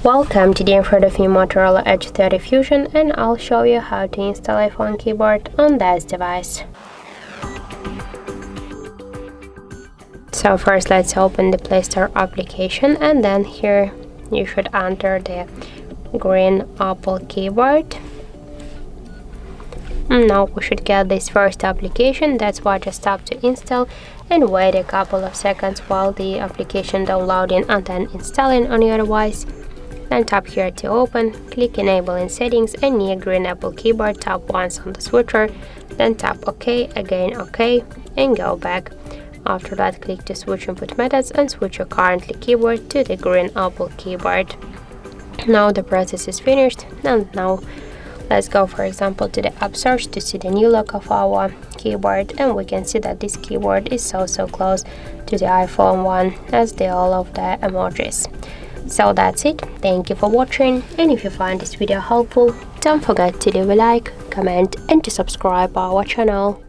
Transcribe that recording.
Welcome, today in front of me Motorola Edge 30 Fusion, and I'll show you how to install iPhone keyboard on this device. So first let's open the Play Store application, and then here you should enter the green Apple keyboard. Now we should get this first application. That's why just tap to install and wait a couple of seconds while the application downloading and then installing on your device. Then tap here to open, click enable in settings, and near green Apple keyboard tap once on the switcher, then tap OK, again OK, and go back. After that, click to switch input methods and switch your currently keyboard to the green Apple keyboard. Now the process is finished, and now let's go, for example, to the app search to see the new look of our keyboard, and we can see that this keyboard is so close to the iPhone one as the all of the emojis. So that's it. Thank you for watching, and if you find this video helpful, don't forget to leave a like, comment and to subscribe our channel.